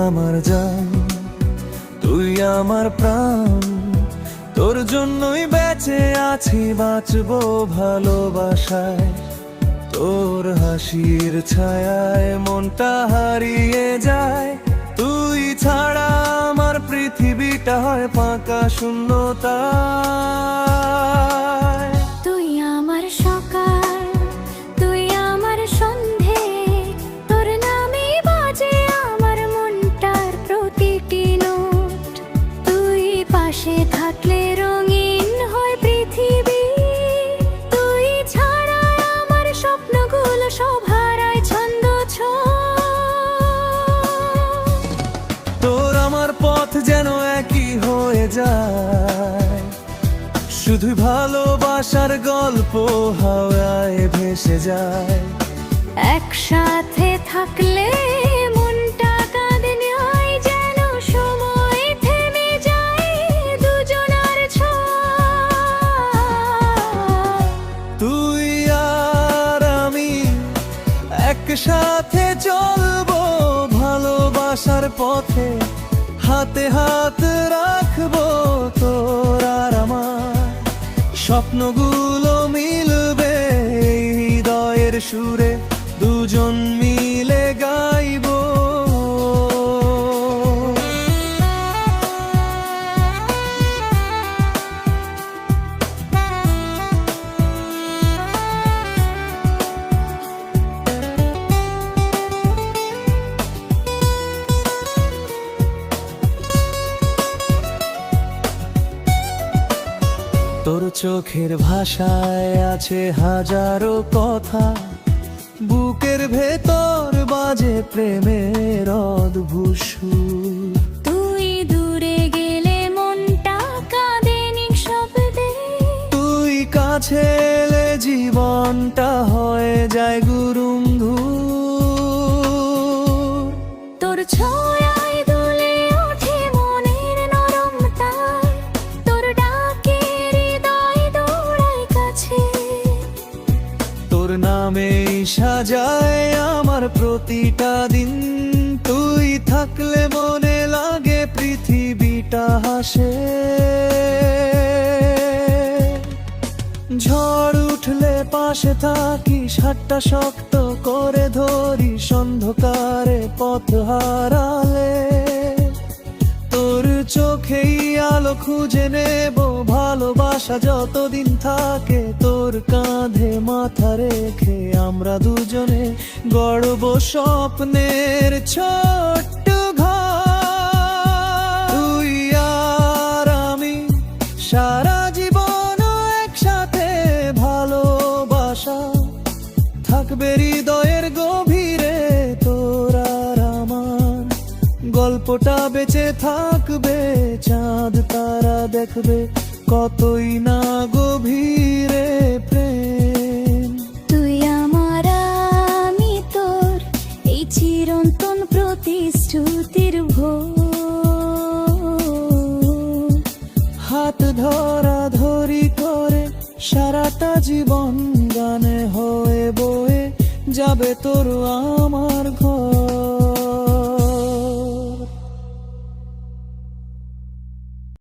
আমার জান, তুই আমার প্রাণ, তোর জন্যই বেঁচে আছি, বাঁচবো ভালোবাসায়। তোর হাসির ছায়ায় মনটা হারিয়ে যায়, তুই ছাড়া আমার পৃথিবীটা হয় ফাঁকা শূন্যতা। তুই আমার সকাল, তুই আমার সন্ধে, তোর নামে বাজে আমার মনটার প্রতিটি নোট। তুই পাশে থাকলে রঙিন হয় পৃথিবী, তুই ছাড়া আমার স্বপ্নগুলো সব হারায় ছন্দ তোর আমার পথ যেন একই হয়ে যায়, শুধু ভালোবাসার গল্প হাওয়ায় ভেসে যায়। একসাথে থাকলে মনটা কাঁদে নেয়, যেন সময় থেমে যায় দুজনার ছোঁয়ায়। তুই আর আমি একসাথে চলবো ভালোবাসার পথে, হাতে হাত রাখবো তোর আর আমার। স্বপ্নগুলো মিলবে এই হৃদয়ের সুরে, দুজন মিলে গাইবো। তোর চোখের ভাষায় আছে হাজারো কথা, বুকের ভেতর বাজে প্রেমের অদ্ভুত সুর। তুই দূরে গেলে মনটা কাঁদে নিঃশব্দে, তুই কাছে এলে জীবনটা হয়ে যায় গুরুম ধূর। তোর ছোঁয়ায় দুলে ওঠে মনের নরম তার, তোর ডাকে হৃদয় দৌড়ায় কাছে। তোর নামেই সাজায় আমার প্রতিটা দিন, তুই থাকলে মনে লাগে পৃথিবীটা হাসে। ঝড় উঠলে পাশে থাকি, সাতটা শক্ত করে ধরি, অন্ধকারে পথ হারালে তোর চোখেই আলো খুঁজে নেব। ভালোবাসা যতদিন থাকে তোর কাঁধে মাথা রেখে, আমরা দুজনে গড়ব স্বপ্নের ছোট্ট ঘর। তুই আর আমি সারা জীবন একসাথে, ভালোবাসা থাকবে হৃদয়ের গভীরে। তোর আর আমার গল্পটা বেঁচে থাকবে, চাঁদ তারা দেখবে কতই না গভীরে প্রেম। তুই আমার, আমি তোর, এই চিরন্তন প্রতিশ্রুতির ভোর। হাত ধরা ধরি করে সারাটা জীবন গানে হয়ে বয়ে যাবে তোর আমার ঘর।